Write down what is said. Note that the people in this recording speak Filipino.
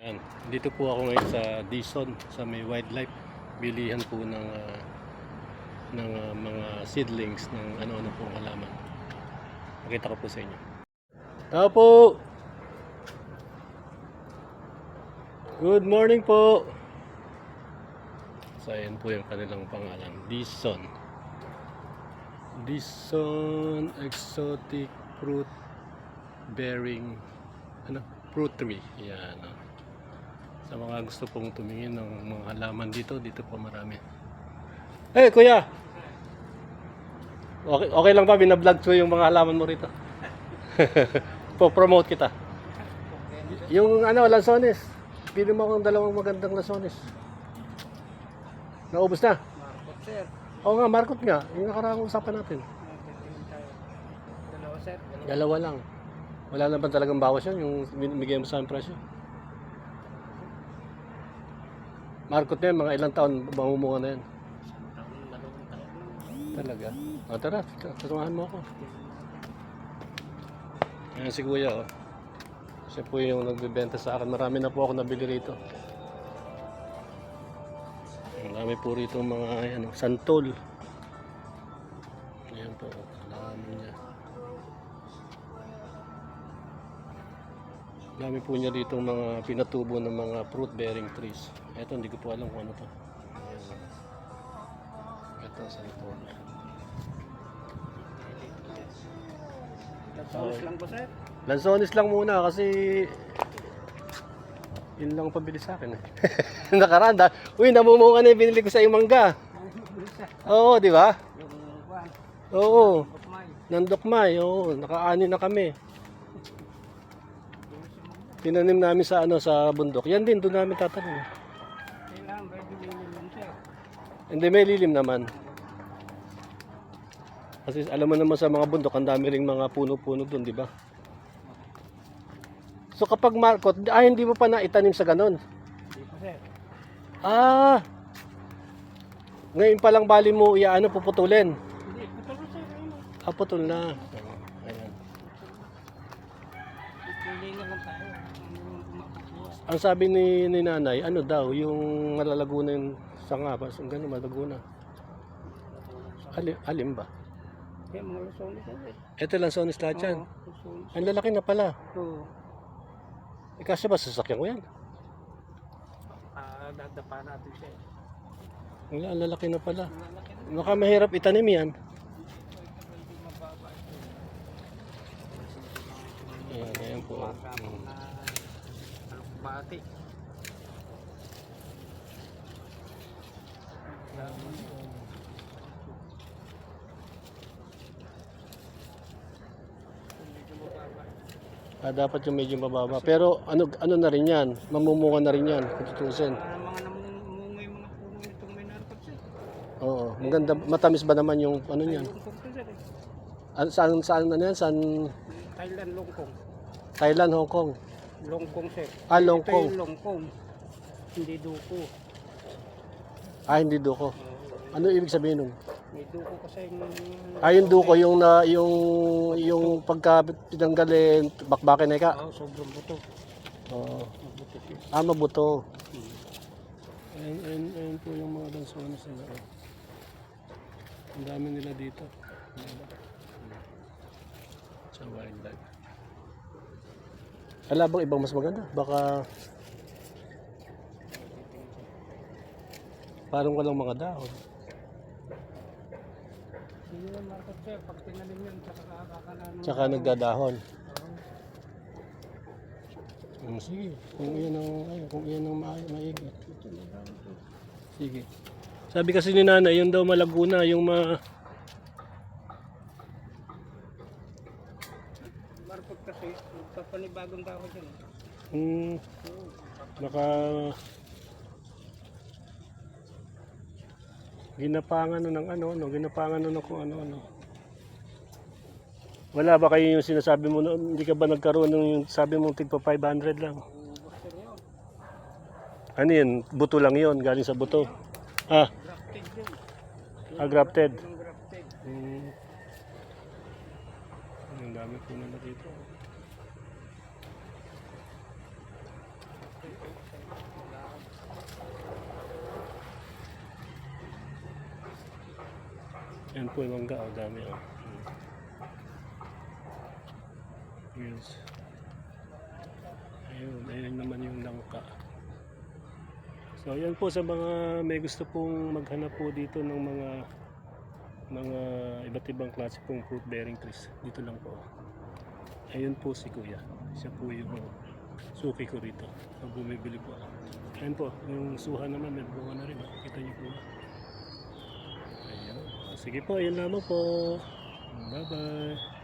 Yan. Dito po ako ngayon sa Dison, sa may wildlife. Bilihan po ng mga seedlings ng ano-ano pong halaman. Pakita ko po sa inyo. Tao po! Good morning po! So ayan po yung kanilang pangalan. Dison. Dison exotic fruit bearing fruit tree. Yan. Sa mga gusto pong tumingin ng mga halaman dito po marami. Hey kuya! Okay lang ba binablog ko yung mga halaman mo rito? Po-promote kita. Yung lansones. Pili mo akong dalawang magandang lansones. Naubos na? Marcot, sir. Oo nga, Marcot nga. Yung nakaraang usapan natin. Dalawa, sir. Dalawa lang. Wala na ba talagang bawas yun? Yung bigay mo sa amin presyo? Marcot na yan, mga ilang taon mamumunga na yan. Talaga? O tara, tutumahan mo ako. Ayan si kuya, oh. Siya po yung nagbibenta sa akin. Marami na po ako nabili rito. Marami po rito mga santol. Ayan po, alamin niya. Marami po niya dito mga pinatubo ng mga fruit bearing trees. Ito, hindi ko po alam kung ano to. Ayan. Ito, santol. Lansones lang po, sir. Lansones lang muna kasi yun lang pabili sa akin eh. Nakaranda. Uy, namumunga na yung binili ko sa iyong mangga. Oo, di ba? Yung kwan, Oo. Bukmay. Nandokmay. Oo, nakaani na kami. Tinanim namin sa sa bundok. Yan din, doon namin tatanim. Kailangan, pwede nililim, sir. Hindi, may lilim naman. Kasi alam mo naman sa mga bundok, ang dami ring mga puno-puno doon, di ba? So kapag Marcot, hindi mo pa naitanim sa ganon. Hindi po, sir. Ah! Ngayon pa lang bali mo puputulin. Hindi, putol, sir. Ayun. Putol na. Ayan. Pili na lang tayo. Yung makukuha. Ang sabi ni nanay, daw, yung malalago na yung sanga, gano'n malago na. Alim ba? Kaya mga lansones, sir. Ito lang sonis lahat yan. Oo, lansones. Ang lalaki na pala. Oo. Kasi ba sasakyan ko yan? Dadapa natin, sir. Ang lalaki na pala. Lalaki na. Baka mahirap itanim yan. Hindi mababa. Ayan po. Makapang na alukbati. Dapat yung medyo mababa. Pero ano na rin yan? Mamumunga na rin yan. Kung tutusin. Para mga namunga yung mga puno nitong may narkot, sir. Oo. Maganda. Matamis ba naman yung niyan? Longkong to, sir. Saan yan? Saan? Thailand, Longkong. Thailand, Hong Kong. Longkong, sir. Longkong. Ito yung Longkong. Hindi duko. Hindi duko. Ano ibig sabihin nun? May duko kasi yung... Yung duko, yung pagka tinanggalin, bakbakin na ka. Oo, sobrang buto. Oo. Mabuto siya. Mabuto. Ayan po yung mga lansones nila. Ang dami nila dito. Sa wildlife. Wala bang ibang mas maganda? Baka parang walang mga dahon. Hindi yung market, sir. Pag tinalim yun, tsaka Tsaka nagdadahon. Sige, kung iyan ang maigi. Sige. Sabi kasi ni nanay, yun daw malago na, yung market kasi, papanibagong tao dyan. naka ginapangan ginapangan ng kung ano. Wala ba kayo yung sinasabi mo noon, hindi ka ba nagkaroon ng yung sabi mo tigpa 500 lang? Ano yun? Buto lang yun, galing sa buto. Grafted yun. Grafted. Yung grafted. Ang dami po nila dito. Yan po yung mangga, oh, dami oh. Yes. Ayun naman yung langka. So yan po sa mga may gusto pong maghanap po dito ng mga iba't ibang klase pong fruit bearing trees. Dito lang po. Ayun po si Kuya. Siya po yung suki ko rito. Pag bumibili po. Ayun po, yung suha naman may bunga na rin. Kita niyo po. Ayun. Sige po, yun lamang po. Bye bye.